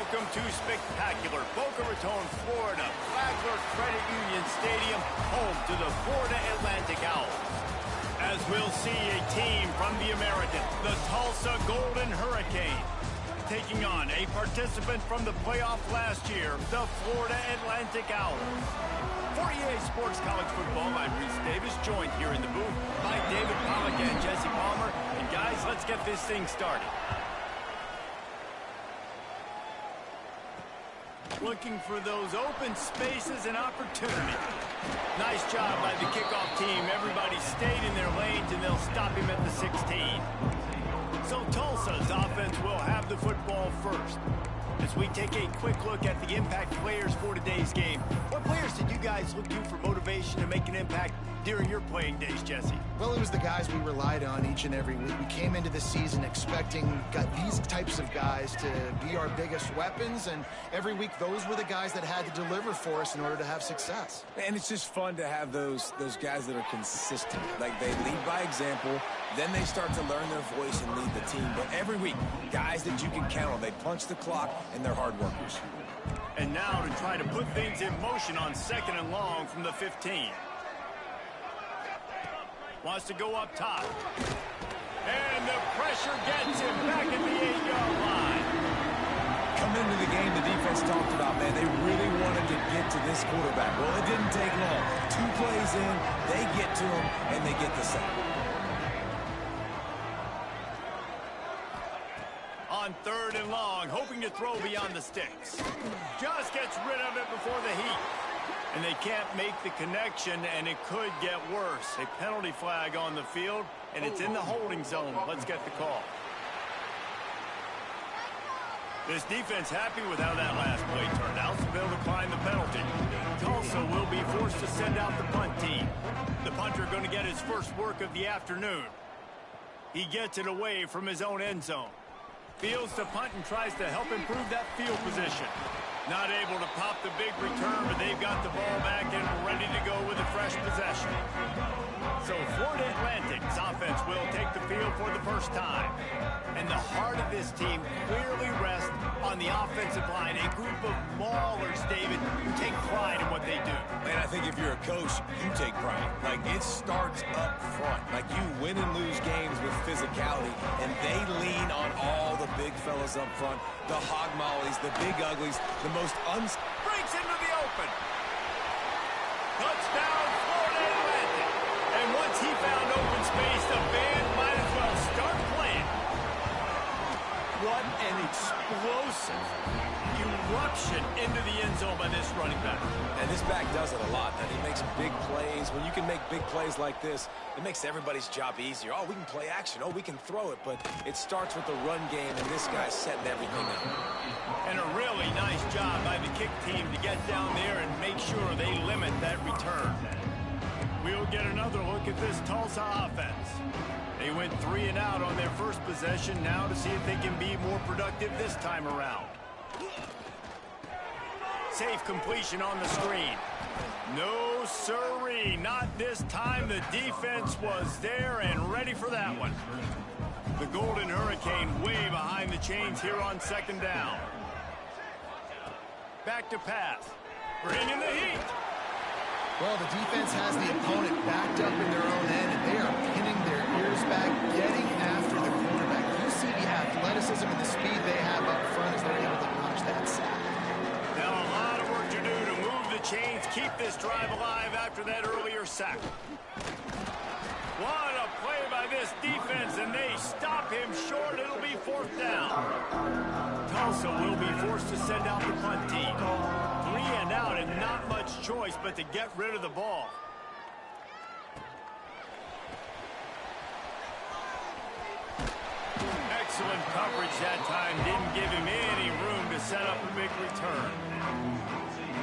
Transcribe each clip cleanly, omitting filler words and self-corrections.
Welcome to spectacular Boca Raton, Florida, Flagler Credit Union Stadium, home to the Florida Atlantic Owls. As we'll see a team from the American, the Tulsa Golden Hurricane, taking on a participant from the playoff last year, the Florida Atlantic Owls. For EA Sports College Football, I'm Reese Davis, joined here in the booth by David Pollack and Jesse Palmer. And guys, let's get this thing started. Looking for those open spaces and opportunity. Nice job by the kickoff team. Everybody stayed in their lanes, and they'll stop him at the 16. So Tulsa's offense will have the football first. As we take a quick look at the impact players for today's game, what players did you guys look to for motivation to make an impact during your playing days, Jesse? Well, it was the guys we relied on each and every week. We came into the season expecting these types of guys to be our biggest weapons, and every week those were the guys that had to deliver for us in order to have success. And it's just fun to have those guys that are consistent. Like, they lead by example, then they start to learn their voice and lead the team. But every week, guys that you can count on, they punch the clock, and they're hard workers. And now to try to put things in motion on 2nd and long from the 15. Wants to go up top. And the pressure gets him back at the 8-yard line. Coming into the game, the defense talked about, man, they really wanted to get to this quarterback. Well, it didn't take long. 2 plays in, they get to him, and they get the sack. On 3rd and long, hoping to throw beyond the sticks. Just gets rid of it before the heat. And they can't make the connection, and it could get worse. A penalty flag on the field, and it's in the holding zone. Let's get the call. This defense happy with how that last play turned out, so they'll decline the penalty. Tulsa will be forced to send out the punt team. The punter going to get his first work of the afternoon. He gets it away from his own end zone. Fields to punt and tries to help improve that field position. Not able to pop the big return, but they've got the ball back and ready to go with a fresh possession. So Florida Atlantic's offense will take the field for the first time. And the heart of this team clearly rests on the offensive line, a group of maulers, David, who take pride in what they do. Man, I think if you're a coach, you take pride. Like, it starts up front. Like, you win and lose games with physicality, and they lean on all the big fellas up front, the hog mollies, the big uglies, the most breaks into the open. Touchdown, Florida Atlantic. And once he found open space, the band might as well start playing. What an explosive eruption into the end zone by this running back. And this back does it a lot. And he makes big plays. When you can make big plays like this, it makes everybody's job easier. Oh, we can play action. Oh, we can throw it. But it starts with the run game, and this guy's setting everything up. And a really nice job by the kick team to get down there and make sure they limit that return. We'll get another look at this Tulsa offense. They went 3 and out on their first possession, now to see if they can be more productive this time around. Safe completion on the screen. No siree, not this time. The defense was there and ready for that one. The Golden Hurricane way behind the chains here on 2nd down. Back to pass. Bringing the heat. Well, the defense has the opponent backed up in their own end, and they are pinning their ears back, getting after the quarterback. You see the athleticism and the speed they have up front as they're able to notch that sack. Now a lot of work to do to move the chains, keep this drive alive after that earlier sack. What a play by this defense, and they stop him short. It'll be 4th down. Tulsa will be forced to send out the punt team. 3 and out and not much choice but to get rid of the ball. Excellent coverage that time. Didn't give him any room to set up a big return.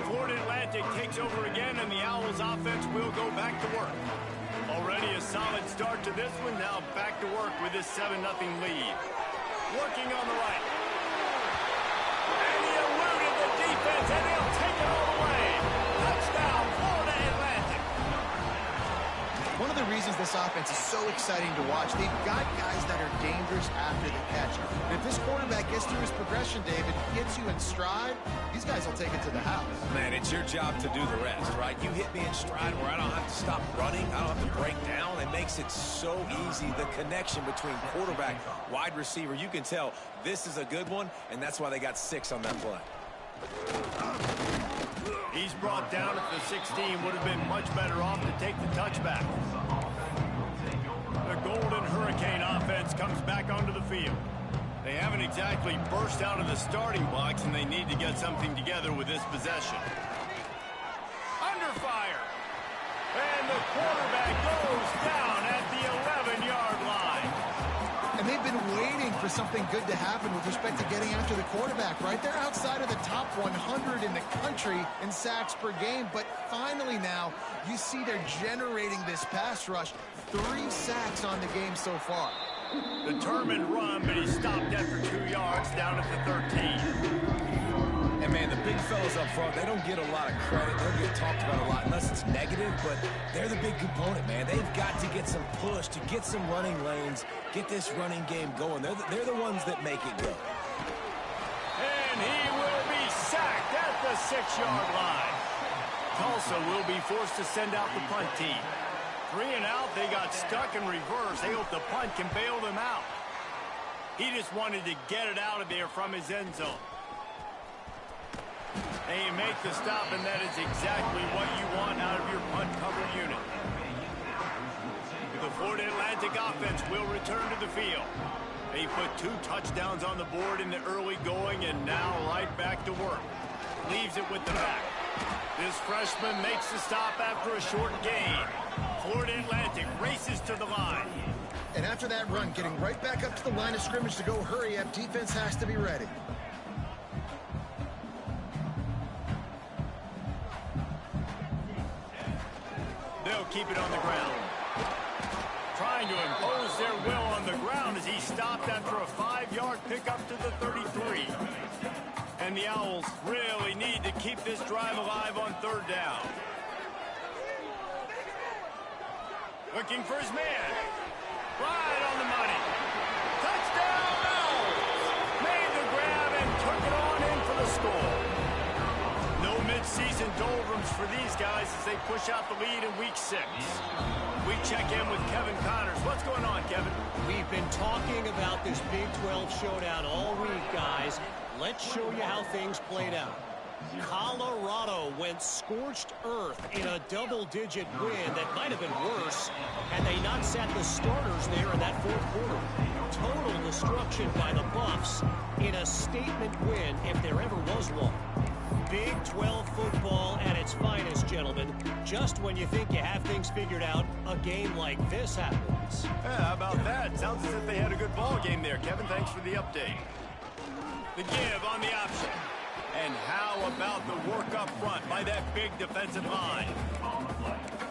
Florida Atlantic takes over again, and the Owls offense will go back to work. Already a solid start to this one. Now back to work with this 7-0 lead. Working on the right. And he eluded the defense, and he'll take it all the way. Touchdown, Florida Atlantic. One of the reasons this offense is so exciting to watch, they've got guys that are dangerous after the catch. And if this quarterback gets through his progression, David, gets you in stride, these guys will take it to the house. Man, it's your job to do the rest, right? You hit me in stride where I don't have to stop running. I don't have to break down. It makes it so easy. The connection between quarterback, wide receiver, you can tell this is a good one, and that's why they got 6 on that play. He's brought down at the 16. Would have been much better off to take the touchback. The Golden Hurricane offense comes back onto the field. They haven't exactly burst out of the starting blocks, and they need to get something together with this possession. Under fire. And the quarterback goes down at the 11-yard line. And they've been waiting for something good to happen with respect to getting after the quarterback, right? They're outside of the top 100 in the country in sacks per game, but finally now you see they're generating this pass rush. 3 sacks on the game so far. Determined run, but he stopped after 2 yards down at the 13. And, man, the big fellas up front, they don't get a lot of credit. They don't get talked about a lot unless it's negative, but they're the big component, man. They've got to get some push, to get some running lanes, get this running game going. They're the ones that make it go. And he will be sacked at the 6-yard line. Tulsa will be forced to send out the punt team. 3 and out, they got stuck in reverse. They hope the punt can bail them out. He just wanted to get it out of there from his end zone. And you make the stop, and that is exactly what you want out of your punt cover unit. The Florida Atlantic offense will return to the field. They put 2 touchdowns on the board in the early going, and now right back to work. Leaves it with the back. This freshman makes the stop after a short gain. Florida Atlantic races to the line. And after that run, getting right back up to the line of scrimmage to go hurry up, defense has to be ready. They'll keep it on the ground. Trying to impose their will on the ground as he stopped after a 5-yard pickup to the 33. And the Owls really need to keep this drive alive on 3rd down. Looking for his man. Right on the money. Touchdown, Owls! Made the grab and took it on in for the score. No midseason doldrums for these guys as they push out the lead in Week 6. We check in with Kevin Connors. What's going on, Kevin? We've been talking about this Big 12 showdown all week, guys. Let's show you how things played out. Colorado went scorched earth in a double-digit win that might have been worse had they not sat the starters there in that 4th quarter. Total destruction by the Buffs in a statement win if there ever was one. Big 12 football at its finest, gentlemen. Just when you think you have things figured out, a game like this happens. Yeah, how about that? Sounds as if they had a good ball game there, Kevin. Thanks for the update. The give on the option. And how about the work up front by that big defensive line?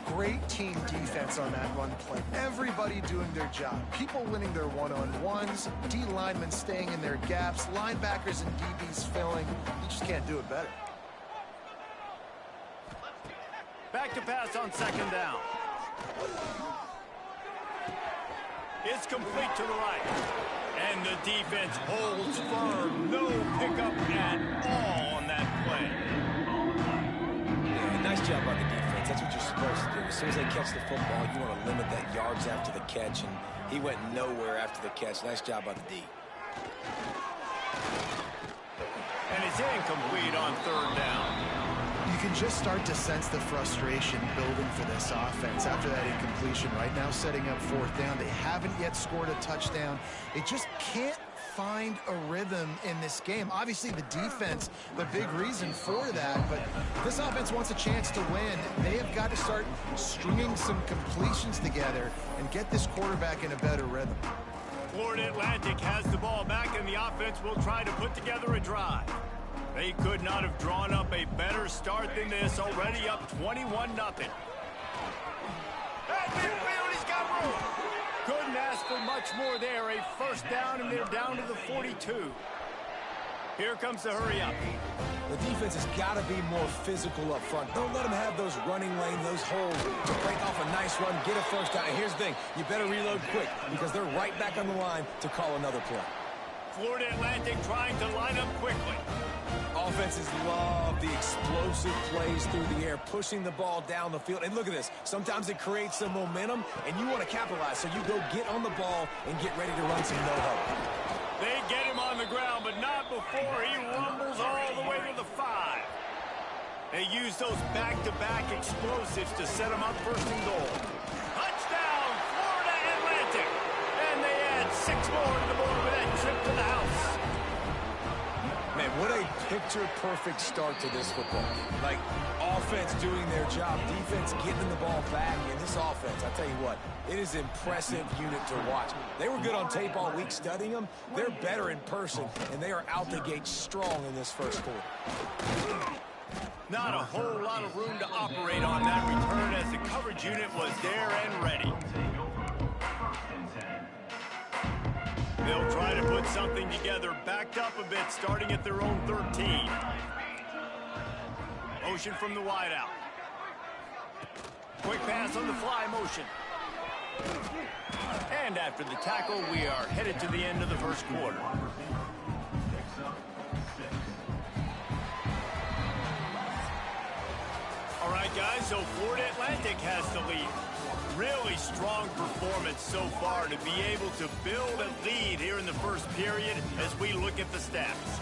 Great team defense on that run play. Everybody doing their job. People winning their one-on-ones, D linemen staying in their gaps, linebackers and DBs filling. You just can't do it better. Back to pass on 2nd down. It's complete to the right. And the defense holds firm. No pickup at all on that play. Yeah, nice job by the defense. That's what you're supposed to do. As soon as they catch the football, you want to limit that yards after the catch, and he went nowhere after the catch. Nice job by the D. And it's incomplete on 3rd down. You can just start to sense the frustration building for this offense after that incompletion. Right now setting up 4th down. They haven't yet scored a touchdown. They just can't find a rhythm in this game. Obviously the defense, the big reason for that, but this offense wants a chance to win. They have got to start stringing some completions together and get this quarterback in a better rhythm. Florida Atlantic has the ball back, and the offense will try to put together a drive. They could not have drawn up a better start than this, already up 21-0. At midfield, he's got room. Couldn't ask for much more there. A 1st down, and they're down to the 42. Here comes the hurry up. The defense has got to be more physical up front. Don't let them have those running lanes, those holes to break off a nice run, get a first down. And here's the thing, you better reload quick because they're right back on the line to call another play. Florida Atlantic trying to line up quickly. Offenses love the explosive plays through the air, pushing the ball down the field. And look at this. Sometimes it creates some momentum, and you want to capitalize. So you go get on the ball and get ready to run some no-huddle. They get him on the ground, but not before he rumbles all the way to the 5. They use those back-to-back explosives to set him up first and goal. Touchdown, Florida Atlantic! And they add 6 more to the board with that trip to the house. Man, what a picture-perfect start to this football game. Like, offense doing their job, defense getting the ball back, and this offense, I tell you what, it is an impressive unit to watch. They were good on tape all week studying them. They're better in person, and they are out the gate strong in this first quarter. Not a whole lot of room to operate on that return as the coverage unit was there and ready. They'll try to put something together, backed up a bit, starting at their own 13. Motion from the wideout. Quick pass on the fly motion. And after the tackle, we are headed to the end of the first quarter. All right, guys, so Florida Atlantic has the lead. Really strong performance so far to be able to build a lead here in the first period as we look at the stats.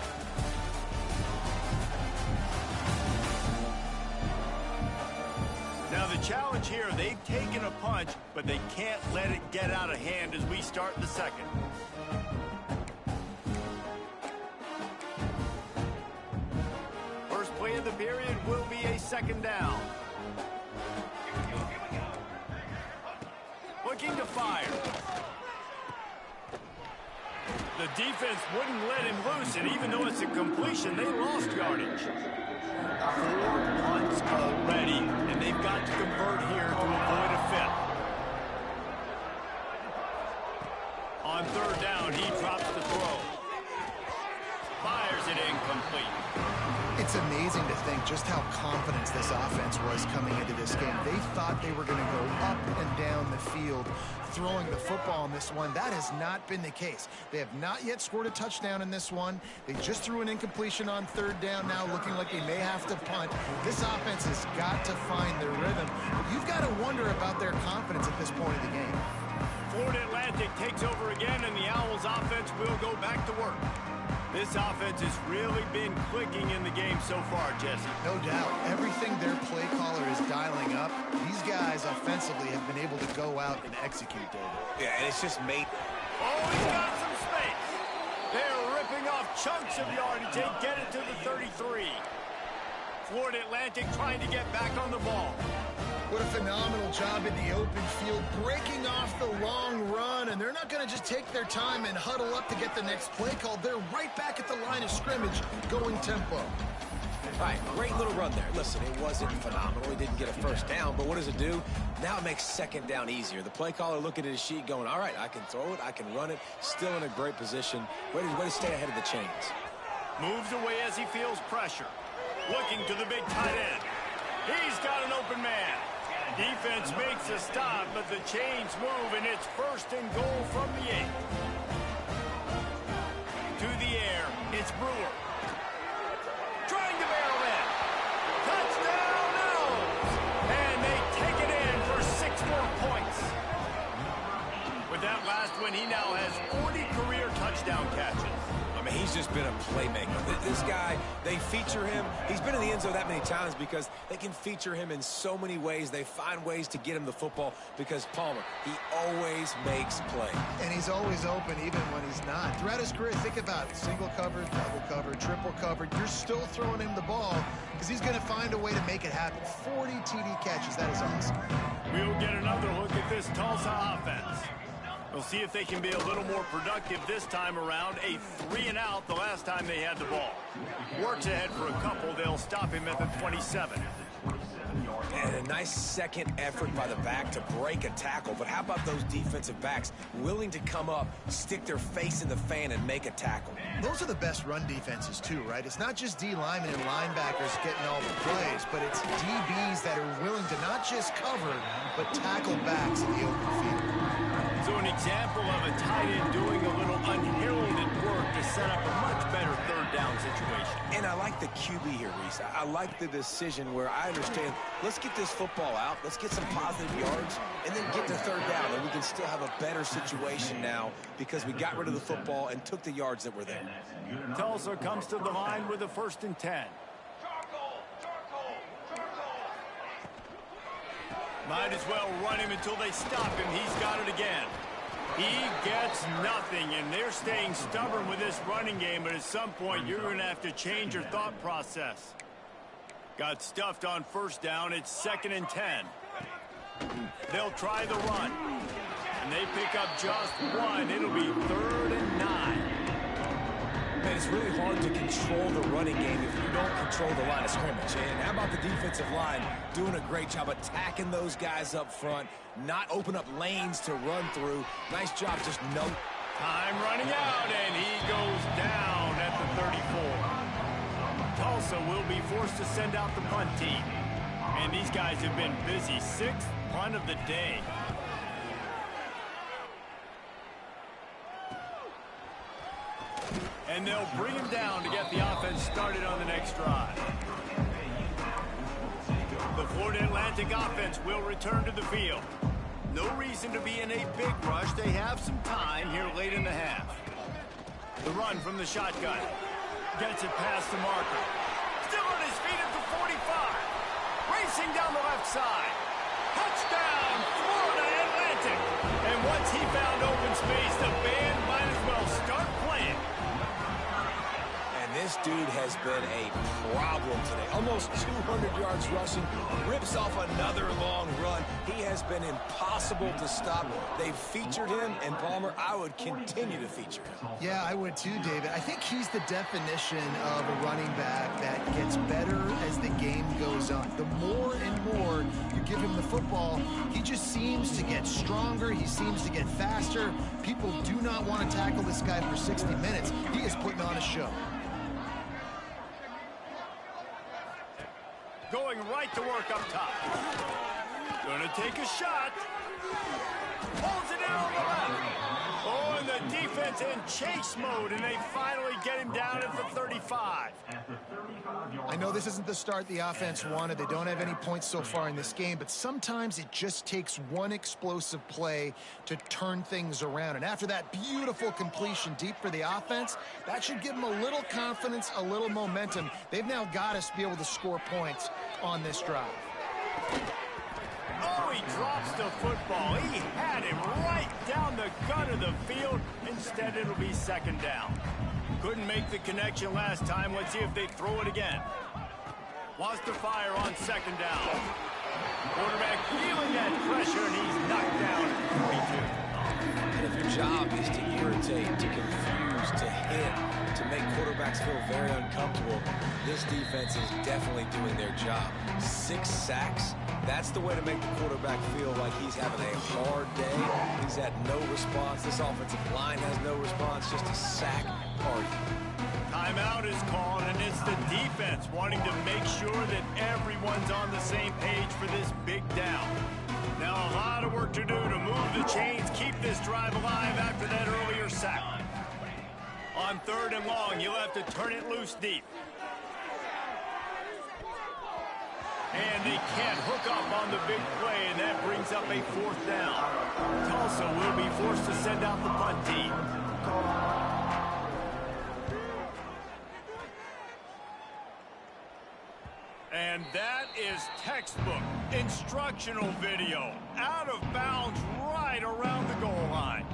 Now the challenge here, they've taken a punch, but they can't let it get out of hand as we start the second. First play of the period will be a second down. Looking to fire. The defense wouldn't let him loose, and even though it's a completion, they lost yardage. 4 punts already, and they've got to convert here to avoid a 5th. On third down, he drops the throw. Fires it incomplete. It's amazing to think just how confident this offense was coming into this game. They thought they were going to go up and down the field throwing the football in this one. That has not been the case. They have not yet scored a touchdown in this one. They just threw an incompletion on third down now, looking like they may have to punt. This offense has got to find their rhythm. But you've got to wonder about their confidence at this point of the game. Florida Atlantic takes over again, and the Owls offense will go back to work. This offense has really been clicking in the game so far, Jesse. No doubt. Everything their play caller is dialing up, these guys offensively have been able to go out and execute, David. Yeah, and it's just made... Oh, he's got some space. They're ripping off chunks of yardage. They get it to the 33. Florida Atlantic trying to get back on the ball. What a phenomenal job in the open field, breaking off the long run, and they're not going to just take their time and huddle up to get the next play call. They're right back at the line of scrimmage, going tempo. All right, great little run there. Listen, it wasn't phenomenal. He didn't get a first down, but what does it do? Now it makes second down easier. The play caller looking at his sheet going, all right, I can throw it, I can run it, still in a great position. Way to stay ahead of the chains. Moves away as he feels pressure. Looking to the big tight end. He's got an open man. Defense makes a stop, but the chains move, and it's first and goal from the 8. To the air, it's Brewer. Trying to barrel in. Touchdown, Owls! And they take it in for 6 more points. With that last one, he now has 40 career touchdown catches. I mean, he's just been a playmaker. This guy, they feature him. He's been in the end zone that many times because they can feature him in so many ways. They find ways to get him the football because Palmer, he always makes play. And he's always open even when he's not. Throughout his career, think about it. Single covered, double covered, triple covered. You're still throwing him the ball because he's going to find a way to make it happen. 40 TD catches. That is awesome. We'll get another look at this Tulsa offense. We'll see if they can be a little more productive this time around. A 3-and-out the last time they had the ball. Works ahead for a couple. They'll stop him at the 27. And a nice second effort by the back to break a tackle. But how about those defensive backs willing to come up, stick their face in the fan, and make a tackle? Those are the best run defenses, too, right? It's not just D linemen and linebackers getting all the plays, but it's DBs that are willing to not just cover, but tackle backs in the open field. So an example of a tight end doing a little unheralded work to set up a much better third down situation. And I like the QB here, Reese. I like the decision where I understand, let's get this football out, let's get some positive yards, and then get to third down, and we can still have a better situation now because we got rid of the football and took the yards that were there. Tulsa comes to the line with a 1st and 10. Might as well run him until they stop him. He's got it again. He gets nothing, and they're staying stubborn with this running game, but at some point you're going to have to change your thought process. Got stuffed on 1st down. It's 2nd and 10. They'll try the run, and they pick up just one. It'll be 3rd and 9. Man, it's really hard to control the running game if you don't control the line of scrimmage. And how about the defensive line doing a great job attacking those guys up front, not open up lanes to run through. Nice job, just no. Time running out, and he goes down at the 34. Tulsa will be forced to send out the punt team. And these guys have been busy. 6th punt of the day. And they'll bring him down to get the offense started on the next drive. The Florida Atlantic offense will return to the field. No reason to be in a big rush. They have some time here late in the half. The run from the shotgun. Gets it past the marker. Still on his feet at the 45. Racing down the left side. Touchdown, Florida Atlantic. And once he found open space, the band might as well start playing. This dude has been a problem today. Almost 200 yards rushing, rips off another long run. He has been impossible to stop. They've featured him, and Palmer, I would continue to feature him. Yeah, I would too, David. I think he's the definition of a running back that gets better as the game goes on. The more and more you give him the football, he just seems to get stronger. He seems to get faster. People do not want to tackle this guy for 60 minutes. He is putting on a show. Going right to work up top. Gonna take a shot. Pulls it in on the left. Oh, and the defense in chase mode, and they finally get him down at the 35. I know this isn't the start the offense wanted. They don't have any points so far in this game, but sometimes it just takes one explosive play to turn things around. And after that beautiful completion deep for the offense, that should give them a little confidence, a little momentum. They've now got us to be able to score points on this drive. Oh, he drops the football. He had him right down the gut of the field. Instead, it'll be 2nd down. Couldn't make the connection last time. Let's see if they throw it again. Wants to fire on 2nd down. Quarterback feeling that pressure, and he's knocked down at 42. And if your job is to irritate, to confuse, to hit, to make quarterbacks feel very uncomfortable, this defense is definitely doing their job. 6 sacks, that's the way to make the quarterback feel like he's having a hard day. He's had no response. This offensive line has no response, just a sack party. Timeout is called, and it's the defense wanting to make sure that everyone's on the same page for this big down. Now a lot of work to do to move the chains, keep this drive alive after that earlier sack. On 3rd and long, you'll have to turn it loose deep. And they can't hook up on the big play, and that brings up a 4th down. Tulsa will be forced to send out the punt team. And that is textbook instructional video. Out of bounds right around the goal line.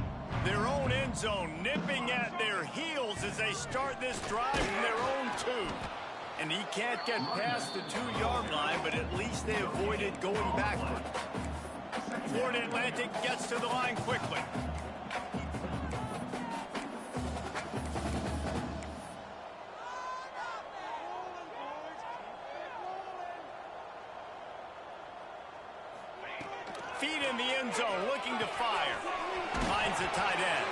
Their own end zone nipping at their heels as they start this drive from their own 2. And he can't get past the 2-yard line, but at least they avoided going backward. Florida Atlantic gets to the line quickly. finds the tight end.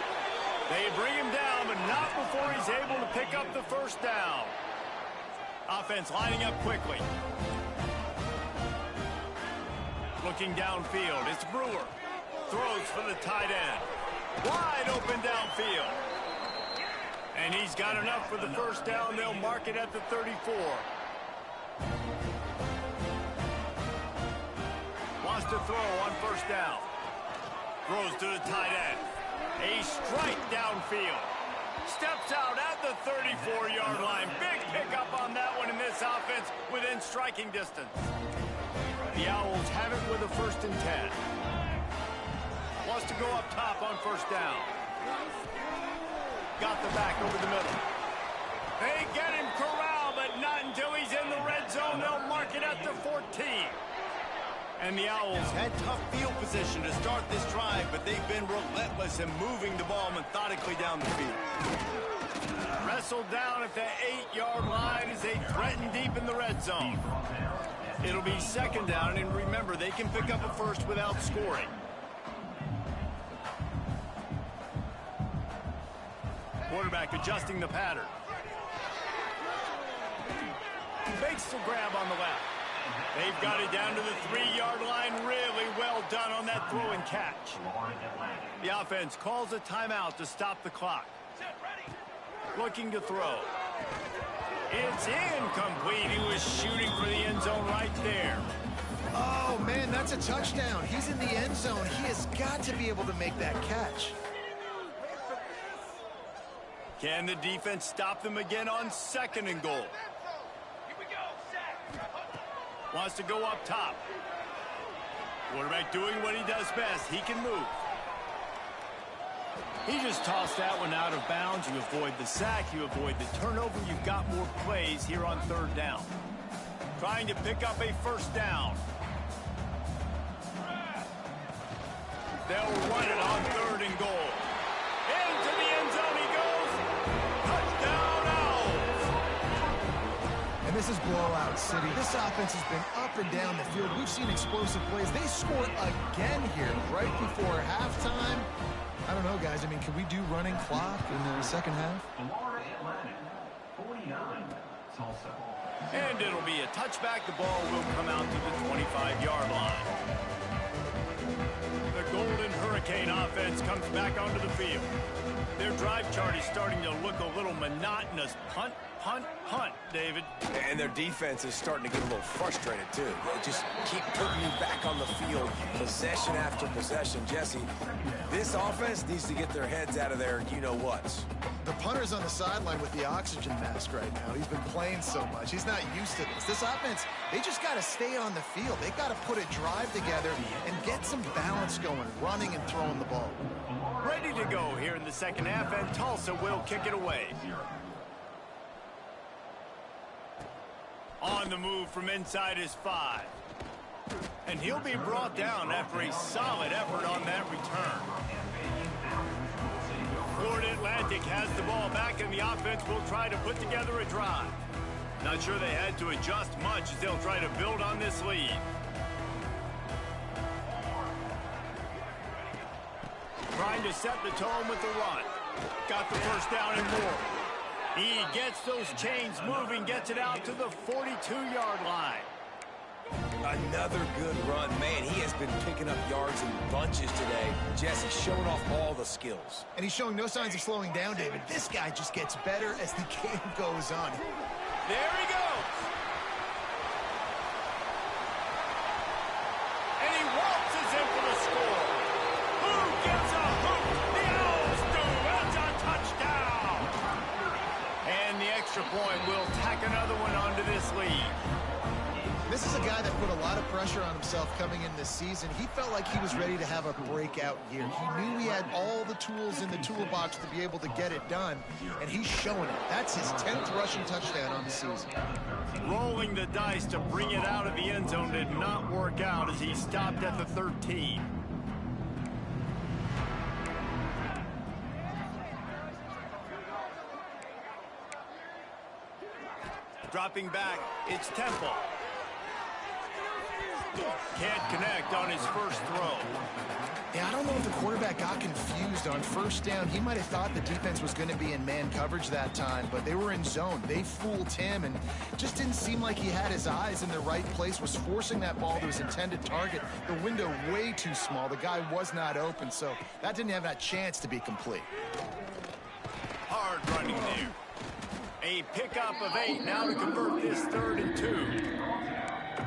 They bring him down, but not before he's able to pick up the first down. Offense lining up quickly. Looking downfield, it's Brewer. Throws for the tight end. Wide open downfield. And he's got enough for the first down. They'll mark it at the 34. Wants to throw on first down. Throws to the tight end. A strike downfield. Steps out at the 34-yard line. Big pickup on that one in this offense within striking distance. The Owls have it with a 1st and 10. Wants to go up top on first down. Got the back over the middle. They get him corralled, but not until he's in the red zone. They'll mark it at the 14. And the Owls had tough field position to start this drive, but they've been relentless in moving the ball methodically down the field. Wrestled down at the 8-yard line as they threaten deep in the red zone. It'll be 2nd down, and remember, they can pick up a first without scoring. Quarterback adjusting the pattern. Fakes the grab on the left. They've got it down to the 3-yard line. Really well done on that throw and catch. The offense calls a timeout to stop the clock. Looking to throw. It's incomplete. He was shooting for the end zone right there. Oh, man, that's a touchdown. He's in the end zone. He has got to be able to make that catch. Can the defense stop them again on 2nd and goal? Wants to go up top. Quarterback doing what he does best. He can move. He just tossed that one out of bounds. You avoid the sack. You avoid the turnover. You've got more plays here on 3rd down. Trying to pick up a first down. They'll run it on 3rd and goal. Into the end zone he goes. Touchdown Owls. And this is blowout city. This offense has been up and down the field. We've seen explosive plays. They scored again here right before halftime. I don't know, guys. I mean, can we do running clock in the 2nd half? Tulsa. And it'll be a touchback. The ball will come out to the 25-yard line. The Golden Hurricane offense comes back onto the field. Their drive chart is starting to look a little monotonous. Punt, punt, punt, David. And their defense is starting to get a little frustrated, too. They just keep putting you back on the field, possession after possession. Jesse, this offense needs to get their heads out of their you-know-whats. The punter's on the sideline with the oxygen mask right now. He's been playing so much. He's not used to this. This offense, they just got to stay on the field. They got to put a drive together and get some balance going, running and throwing the ball. Ready to go here in the 2nd half, and Tulsa will kick it away. On the move from inside his 5. And he'll be brought down after a solid effort on that return. Florida Atlantic has the ball back, and the offense will try to put together a drive. Not sure they had to adjust much as they'll try to build on this lead. Trying to set the tone with the run. Got the first down and more. He gets those chains moving, gets it out to the 42-yard line. Another good run. Man, he has been picking up yards in bunches today. Jesse showing off all the skills. And he's showing no signs of slowing down, David. This guy just gets better as the game goes on. There he goes. And he waltzes in for the score. Who gets a hook? The Owls do. That's a touchdown. And the extra point will tack another one onto this lead. This is a guy that put a lot of pressure on himself coming in this season. He felt like he was ready to have a breakout year. He knew he had all the tools in the toolbox to be able to get it done, and he's showing it. That's his 10th rushing touchdown on the season. Rolling the dice to bring it out of the end zone did not work out as he stopped at the 13. Dropping back, it's Temple. Can't connect on his first throw. Yeah, I don't know if the quarterback got confused on first down. He might have thought the defense was going to be in man coverage that time, but they were in zone. They fooled him and just didn't seem like he had his eyes in the right place, was forcing that ball to his intended target. The window way too small. The guy was not open, so that didn't have that chance to be complete. Hard running there. A pickup of 8 now to convert this 3rd and 2.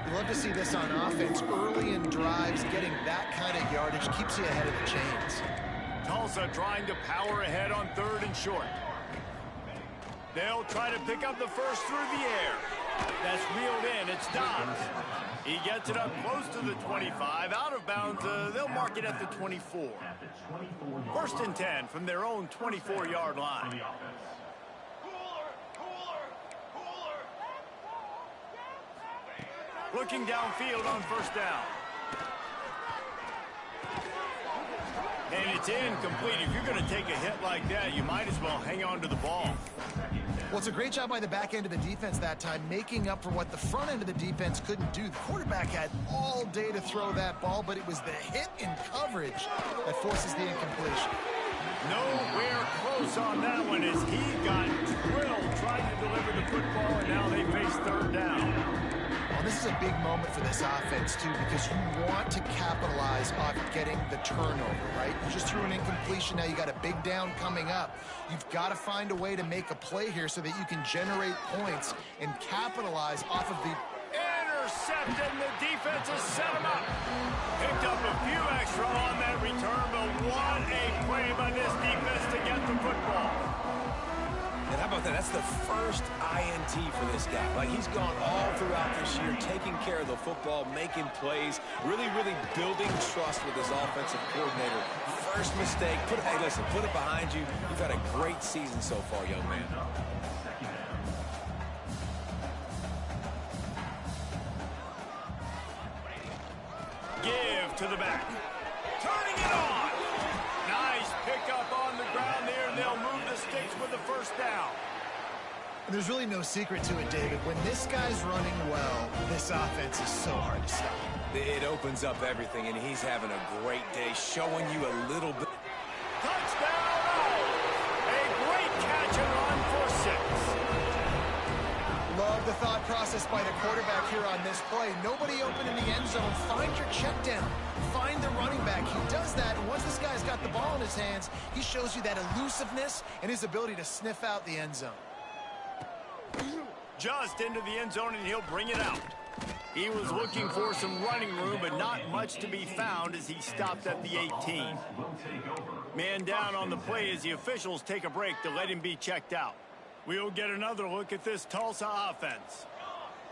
You love to see this on offense. Early in drives, getting that kind of yardage keeps you ahead of the chains. Tulsa trying to power ahead on 3rd and short. They'll try to pick up the first through the air. That's reeled in. It's Dobbs. He gets it up close to the 25. Out of bounds, they'll mark it at the 24. 1st and 10 from their own 24-yard line. Looking downfield on 1st down. And it's incomplete. If you're going to take a hit like that, you might as well hang on to the ball. Well, it's a great job by the back end of the defense that time, making up for what the front end of the defense couldn't do. The quarterback had all day to throw that ball, but it was the hit in coverage that forces the incompletion. Nowhere close on that one as he got drilled trying to deliver the football, and now they face 3rd down. Well, this is a big moment for this offense, too, because you want to capitalize off getting the turnover, right? You just threw an incompletion. Now you got a big down coming up. You've got to find a way to make a play here so that you can generate points and capitalize off of the... Intercepted, and the defense has set him up. Picked up a few extra on that return, but what a play by this defense to get the football. And how about that? That's the first INT for this guy. Like, he's gone all throughout this year, taking care of the football, making plays, really building trust with his offensive coordinator. First mistake, hey, listen, put it behind you. You've had a great season so far, young man. Give to the back. Turning it on. Nice pickup on the ground there, and they'll move the sticks with the 1st down. And there's really no secret to it, David. When this guy's running well, this offense is so hard to stop. It opens up everything, and he's having a great day, showing you a little bit. Touchdown! A great catch and run for 6. Love the thought process by the quarterback here on this play. Nobody open in the end zone. Find your check down. Find the running back. He does that, and once this guy's got the ball in his hands, he shows you that elusiveness and his ability to sniff out the end zone. Just into the end zone, and he'll bring it out. He was looking for some running room, but not much to be found as he stopped at the 18. Man down on the play as the officials take a break to let him be checked out. We'll get another look at this Tulsa offense.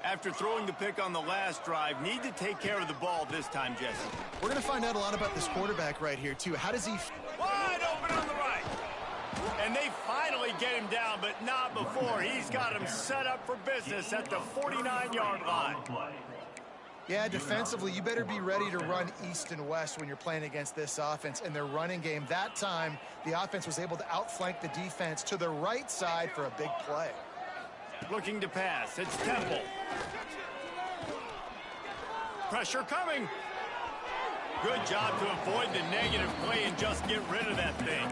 After throwing the pick on the last drive, need to take care of the ball this time, Jesse. We're going to find out a lot about this quarterback right here, too. How does he... Wide open on the right. And they finally get him down, but not before. He's got him set up for business at the 49-yard line. Yeah, defensively, you better be ready to run east and west when you're playing against this offense. In their running game, that time, the offense was able to outflank the defense to the right side for a big play. Looking to pass. It's Temple. Pressure coming. Good job to avoid the negative play and just get rid of that thing.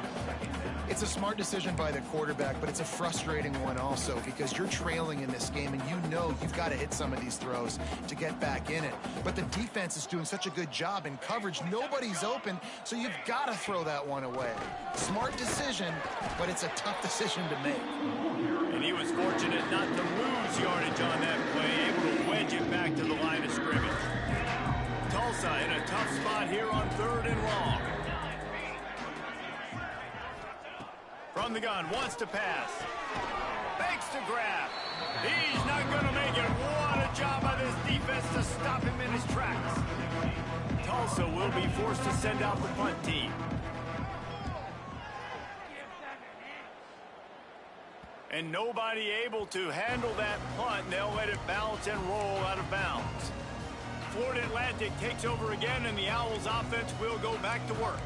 It's a smart decision by the quarterback, but it's a frustrating one also because you're trailing in this game and you know you've got to hit some of these throws to get back in it. But the defense is doing such a good job in coverage. Nobody's open, so you've got to throw that one away. Smart decision, but it's a tough decision to make. And he was fortunate not to lose yardage on that play, able to wedge it back to the line of scrimmage. Tulsa in a tough spot here on 3rd and long. From the gun, wants to pass. Fakes to grab. He's not going to make it. What a job by this defense to stop him in his tracks. Tulsa will be forced to send out the punt team. And nobody able to handle that punt, and they'll let it bounce and roll out of bounds. Florida Atlantic takes over again, and the Owls offense will go back to work.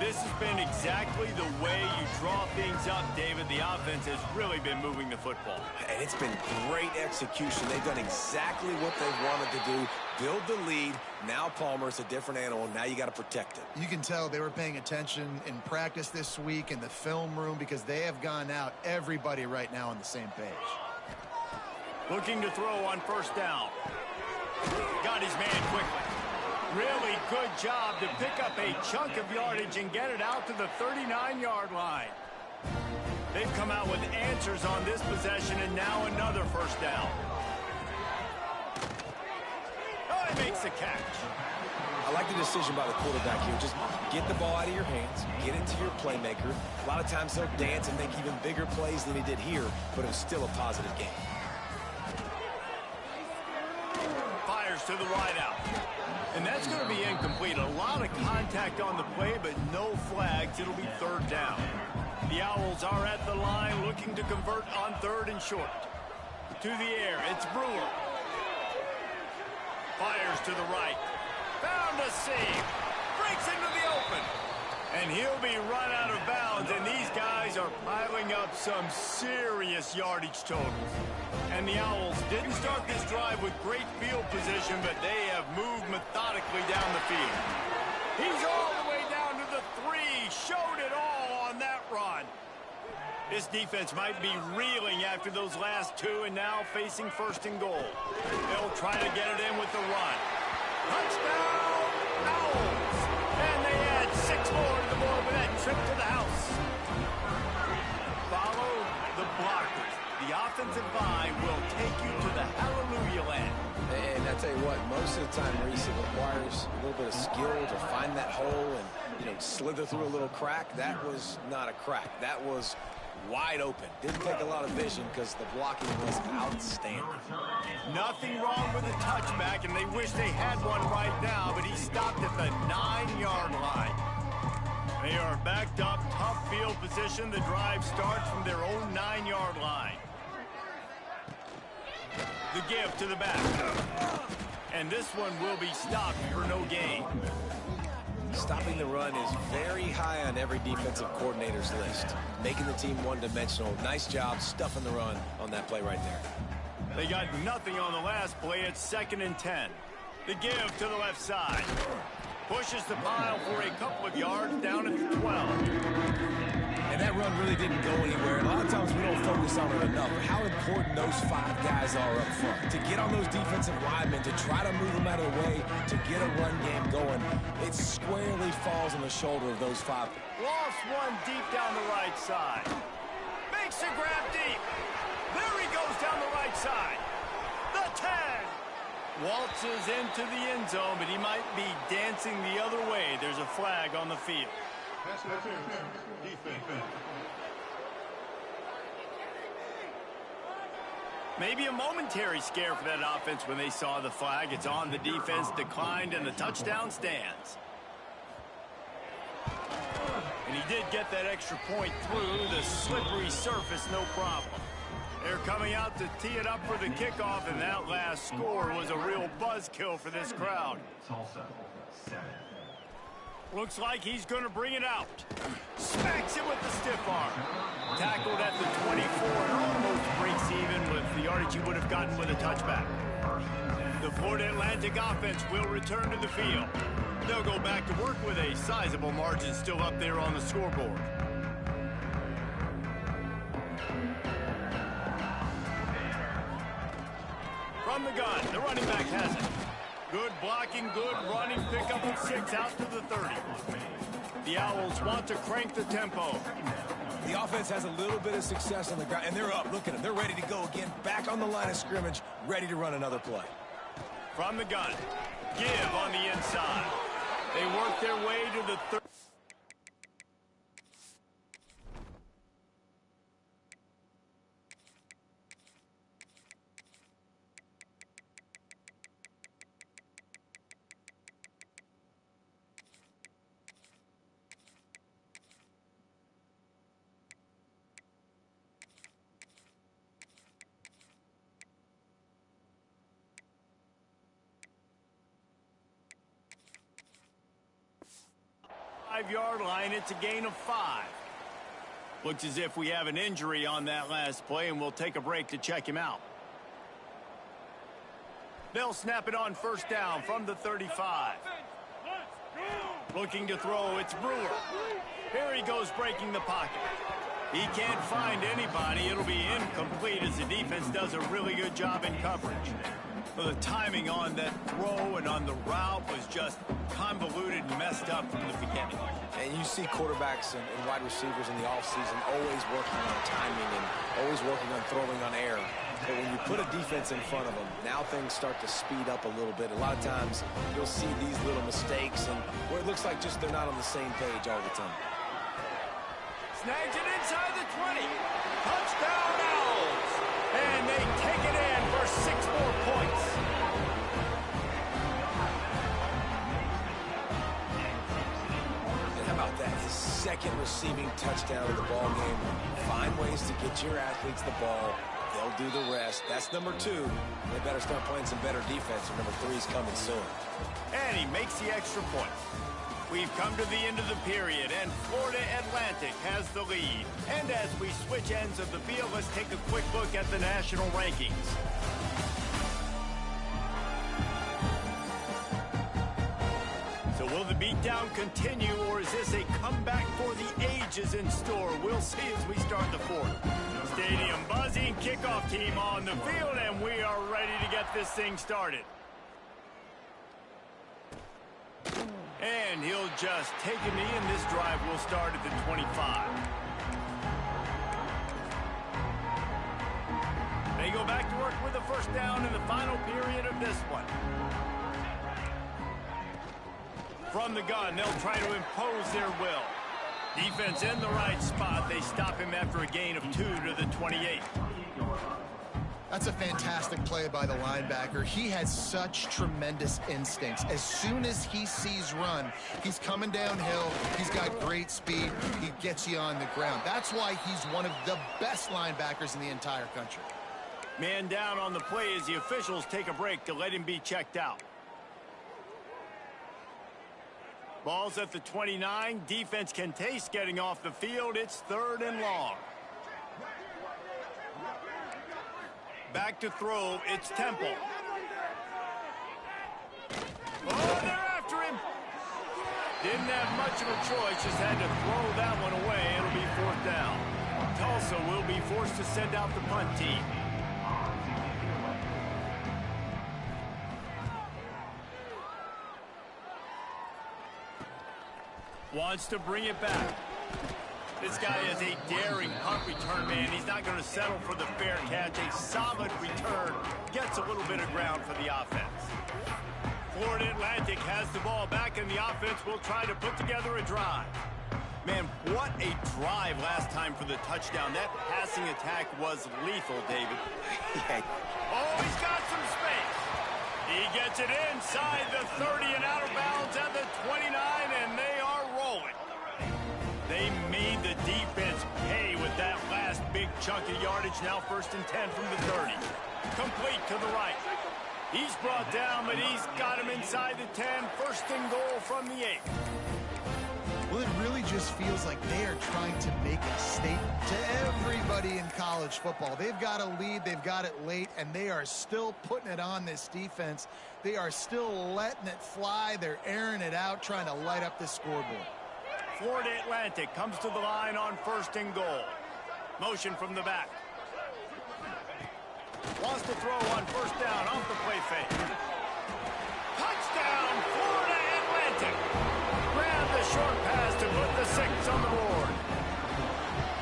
This has been exactly the way you draw things up, David. The offense has really been moving the football. And it's been great execution. They've done exactly what they wanted to do. Build the lead. Now Palmer's a different animal. Now you got to protect it. You can tell they were paying attention in practice this week in the film room because they have gone out, everybody right now on the same page. Looking to throw on first down. Got his man quickly. Really good job to pick up a chunk of yardage and get it out to the 39-yard line. They've come out with answers on this possession, and now another first down. Oh, he makes the catch. I like the decision by the quarterback here. Just get the ball out of your hands, get it to your playmaker. A lot of times he'll dance and make even bigger plays than he did here, but it was still a positive game. Fires to the wideout. And that's going to be incomplete. A lot of contact on the play, but no flags. It'll be third down. The Owls are at the line looking to convert on third and short. To the air, it's Brewer. Fires to the right. Found a seam. Breaks into the open. And he'll be run out of bounds, and these guys are piling up some serious yardage totals. And the Owls didn't start this drive with great field position, but they have moved methodically down the field. He's all the way down to the 3. Showed it all on that run. This defense might be reeling after those last 2 and now facing first and goal. They'll try to get it in with the run. Touchdown, Owls! And they add 6 more to the board with that trip to the house. Follow the blockers. The offensive line will take you to the hallelujah land. And I tell you what, most of the time, Reese, it requires a little bit of skill to find that hole and, slither through a little crack. That was not a crack. That was wide open. Didn't take a lot of vision because the blocking was outstanding. Nothing wrong with the touchback, and they wish they had one right now, but he stopped at the 9-yard line. They are backed up, tough field position. The drive starts from their own 9-yard line. The give to the back. And this one will be stopped for no gain. Stopping the run is very high on every defensive coordinator's list. Making the team one-dimensional. Nice job stuffing the run on that play right there. They got nothing on the last play. It's 2nd and 10. The give to the left side. Pushes the pile for a couple of yards down at the 12. And that run really didn't go anywhere. A lot of times we don't focus on it enough. How important those 5 guys are up front. To get on those defensive linemen, to try to move them out of the way, to get a run game going, it squarely falls on the shoulder of those 5. Lost one deep down the right side. Makes a grab deep. There he goes down the right side. The 10. Waltzes into the end zone, but he might be dancing the other way. There's a flag on the field. Maybe a momentary scare for that offense when they saw the flag. It's on the defense, declined, and the touchdown stands. And he did get that extra point through the slippery surface, no problem. They're coming out to tee it up for the kickoff, and that last score was a real buzzkill for this crowd. Tulsa, 7. Looks like he's going to bring it out. Smacks it with the stiff arm. Tackled at the 24 and almost breaks even with the yardage he would have gotten with a touchback. The Florida Atlantic offense will return to the field. They'll go back to work with a sizable margin still up there on the scoreboard. From the gun, the running back has it. Good blocking, good running, pickup of 6 out to the 30. The Owls want to crank the tempo. The offense has a little bit of success on the ground, and they're up. Look at them. They're ready to go again. Back on the line of scrimmage, ready to run another play. From the gun, give on the inside. They work their way to the 30. 5-yard line. It's a gain of 5. Looks as if we have an injury on that last play, and we'll take a break to check him out. They'll snap it on first down from the 35. Looking to throw, it's Brewer. Here he goes breaking the pocket. He can't find anybody. It'll be incomplete as the defense does a really good job in coverage. Well, the timing on that throw and on the route was just convoluted and messed up from the beginning. And you see quarterbacks and wide receivers in the offseason always working on timing and always working on throwing on air. But when you put a defense in front of them, now things start to speed up a little bit. A lot of times you'll see these little mistakes and where it looks like just they're not on the same page all the time. Snags it inside the 20. Touchdown Owls. And they take it in for 6 more points. And how about that? His second receiving touchdown of the ball game. Find ways to get your athletes the ball. They'll do the rest. That's number 2. They better start playing some better defense, or number 3 is coming soon. And he makes the extra point. We've come to the end of the period, and Florida Atlantic has the lead. And as we switch ends of the field, let's take a quick look at the national rankings. So will the beatdown continue, or is this a comeback for the ages in store? We'll see as we start the fourth. Stadium buzzing, kickoff team on the field, and we are ready to get this thing started. And he'll just take a knee, and this drive will start at the 25. They go back to work with a first down in the final period of this one. From the gun, they'll try to impose their will. Defense in the right spot. They stop him after a gain of 2 to the 28. That's a fantastic play by the linebacker. He has such tremendous instincts. As soon as he sees run, he's coming downhill. He's got great speed. He gets you on the ground. That's why he's one of the best linebackers in the entire country. Man down on the play as the officials take a break to let him be checked out. Ball's at the 29. Defense can taste getting off the field. It's 3rd and long. Back to throw, it's Temple. Oh, they're after him. Didn't have much of a choice, just had to throw that one away. It'll be 4th down. Tulsa will be forced to send out the punt team. Wants to bring it back. This guy is a daring punt return man. He's not going to settle for the fair catch. A solid return. Gets a little bit of ground for the offense. Florida Atlantic has the ball back, and the offense will try to put together a drive. Man, what a drive last time for the touchdown. That passing attack was lethal, David. Oh, he's got some space. He gets it inside the 30 and out of bounds at the 29, and they are rolling. They made the defense pay with that last big chunk of yardage. Now 1st and 10 from the 30. Complete to the right. He's brought down, but he's got him inside the 10. 1st and goal from the 8. Well, it really just feels like they are trying to make a statement to everybody in college football. They've got a lead, they've got it late, and they are still putting it on this defense. They are still letting it fly. They're airing it out, trying to light up this scoreboard. Florida Atlantic comes to the line on 1st and goal. Motion from the back. Wants to throw on 1st down off the play fake. Touchdown, Florida Atlantic. Grab the short pass to put the 6 on the board.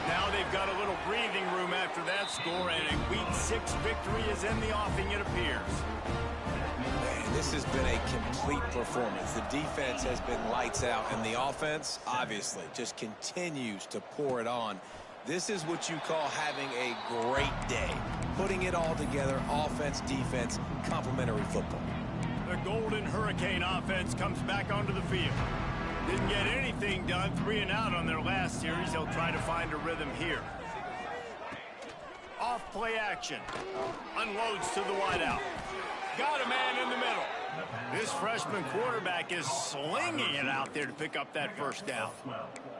Now they've got a little breathing room after that score, and a Week 6 victory is in the offing, it appears. This has been a complete performance. The defense has been lights out, and the offense, obviously, just continues to pour it on. This is what you call having a great day. Putting it all together, offense, defense, complementary football. The Golden Hurricane offense comes back onto the field. Didn't get anything done, 3 and out on their last series. They'll try to find a rhythm here. Off play action. Unloads to the wideout. Got a man in the middle. This freshman quarterback is slinging it out there to pick up that first down.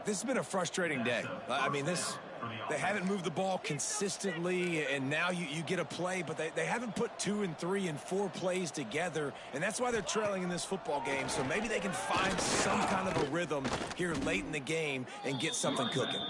This has been a frustrating day. I mean, they haven't moved the ball consistently, and now you get a play, but they haven't put 2 and 3 and 4 plays together, and that's why they're trailing in this football game. So maybe they can find some kind of a rhythm here late in the game and get something cooking.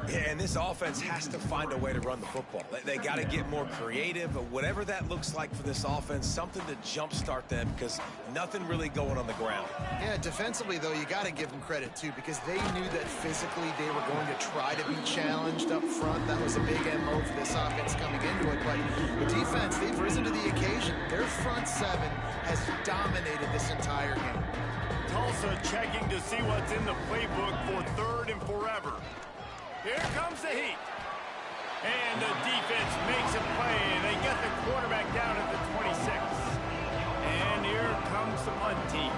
Yeah, and this offense has to find a way to run the football. They got to get more creative, but whatever that looks like for this offense, something to jumpstart them, because nothing really going on the ground. Yeah, defensively, though, you got to give them credit, too, because they knew that physically they were going to try to be challenged up front. That was a big MO for this offense coming into it, but the defense, they've risen to the occasion. Their front seven has dominated this entire game. Tulsa checking to see what's in the playbook for 3rd and forever. Here comes the heat. And the defense makes a play, and they get the quarterback down at the 26. And here comes the punt team.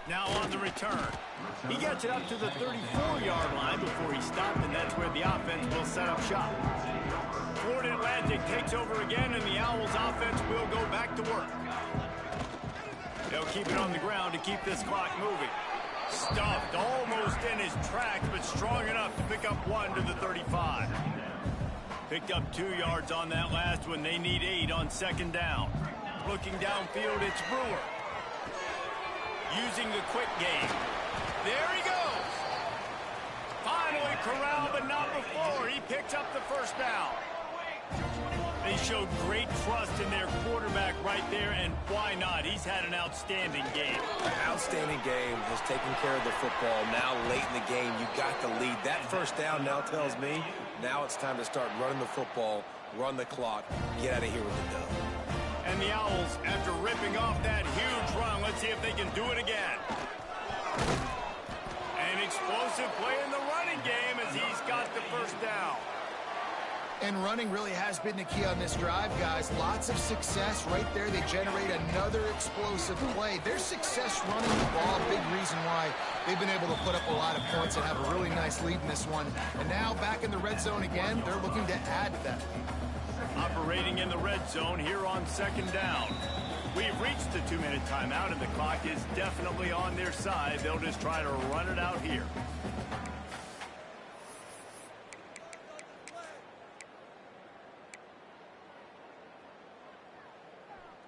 Now on the return. He gets it up to the 34-yard line before he stopped, and that's where the offense will set up shop. Florida Atlantic takes over again, and the Owls offense will go back to work. They'll keep it on the ground to keep this clock moving. Stuffed almost in his tracks, but strong enough to pick up 1 to the 35. Picked up 2 yards on that last one. They need 8 on 2nd down. Looking downfield, it's Brewer. Using the quick game. There he goes. Finally corralled, but not before. He picks up the first down. They showed great trust in their quarterback right there, and why not? He's had an outstanding game. An outstanding game, has taken care of the football. Now late in the game, you got the lead. That first down now tells me now it's time to start running the football, run the clock, get out of here with the dub. And the Owls, after ripping off that huge run, let's see if they can do it again. An explosive play in the running game as he's got the first down. And running really has been the key on this drive, guys. Lots of success right there. They generate another explosive play. Their success running the ball, big reason why they've been able to put up a lot of points and have a really nice lead in this one. And now back in the red zone again, they're looking to add to that. Operating in the red zone here on 2nd down. We've reached the 2-minute timeout, and the clock is definitely on their side. They'll just try to run it out here.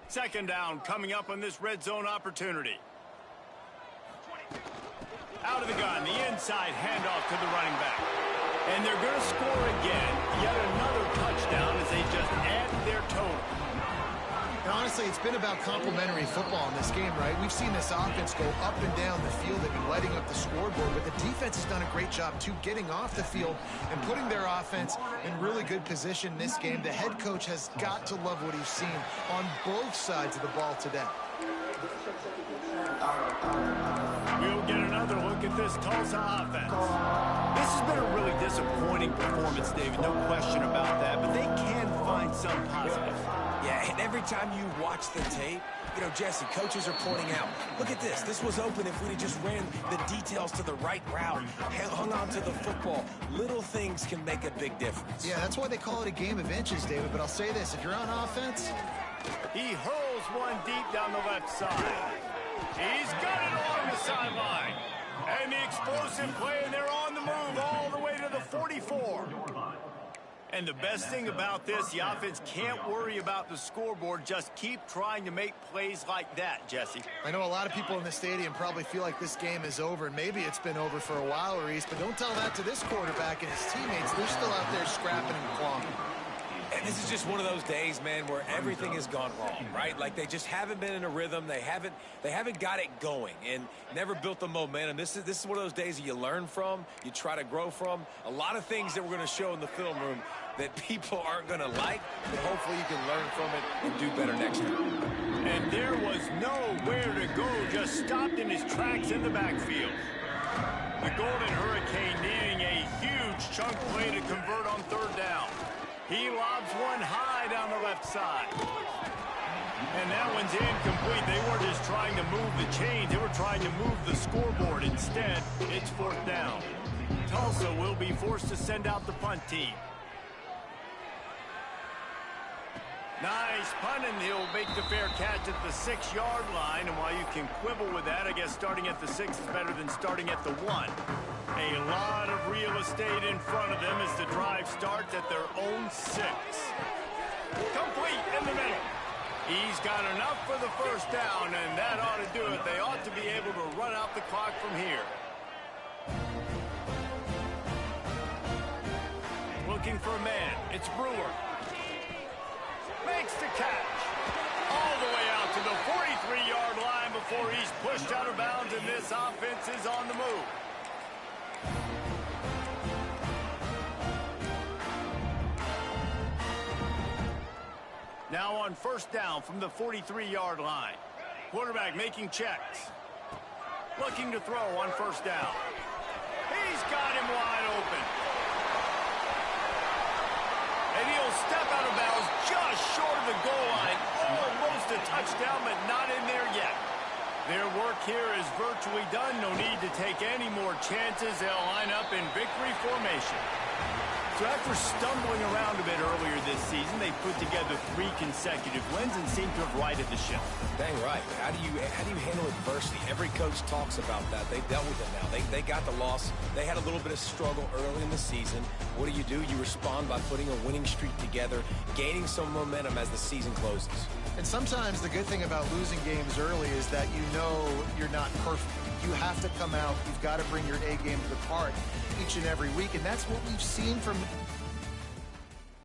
Second down coming up on this red zone opportunity. Out of the gun, the inside handoff to the running back. And they're going to score again. Yet another touchdown as they just add their total. Now, honestly, it's been about complementary football in this game, right? We've seen this offense go up and down the field. They've been lighting up the scoreboard, but the defense has done a great job, too, getting off the field and putting their offense in really good position in this game. The head coach has got to love what he's seen on both sides of the ball today. We'll get another look at this Tulsa offense. This has been a really disappointing performance, David, no question about that, but they can find some positives. Yeah, and every time you watch the tape, you know, Jesse, coaches are pointing out, look at this. This was open if we just ran the details to the right route, hung on to the football. Little things can make a big difference. Yeah, that's why they call it a game of inches, David. But I'll say this, if you're on offense... He hurls one deep down the left side. He's got it along the sideline. And the explosive play, and they're on the move all the way to the 44. And the best thing about this, the offense can't worry about the scoreboard. Just keep trying to make plays like that, Jesse. I know a lot of people in the stadium probably feel like this game is over, and maybe it's been over for a while, Reese, but don't tell that to this quarterback and his teammates. They're still out there scrapping and clawing. And this is just one of those days, man, where everything has gone wrong, right? Like they just haven't been in a rhythm. They haven't got it going and never built the momentum. This is one of those days that you learn from, you try to grow from. A lot of things that we're going to show in the film room that people aren't going to like, but hopefully you can learn from it and do better next time. And there was nowhere to go, just stopped in his tracks in the backfield. The Golden Hurricane needing a huge chunk play to convert on 3rd down. He lobs one high down the left side. And that one's incomplete. They weren't just trying to move the chains. They were trying to move the scoreboard. Instead, it's 4th down. Tulsa will be forced to send out the punt team. Nice punt, and he'll make the fair catch at the 6-yard line. And while you can quibble with that, I guess starting at the 6 is better than starting at the 1. A lot of real estate in front of them as the drive starts at their own 6. Complete in the middle. He's got enough for the 1st down, and that ought to do it. They ought to be able to run out the clock from here. Looking for a man. It's Brewer. Makes the catch. All the way out to the 43-yard line before he's pushed out of bounds, and this offense is on the move. Now on 1st down from the 43-yard line. Quarterback making checks. Looking to throw on 1st down. He's got him wide open. And he'll step out of bounds just short of the goal line. Almost a touchdown, but not in there yet. Their work here is virtually done. No need to take any more chances. They'll line up in victory formation. So after stumbling around a bit earlier this season, they put together 3 consecutive wins and seem to have righted the ship. Dang right. How do you handle adversity? Every coach talks about that. They've dealt with it now. They got the loss. They had a little bit of struggle early in the season. What do? You respond by putting a winning streak together, gaining some momentum as the season closes. And sometimes the good thing about losing games early is that you know you're not perfect. You have to come out. You've got to bring your A game to the park each and every week, and that's what we've seen from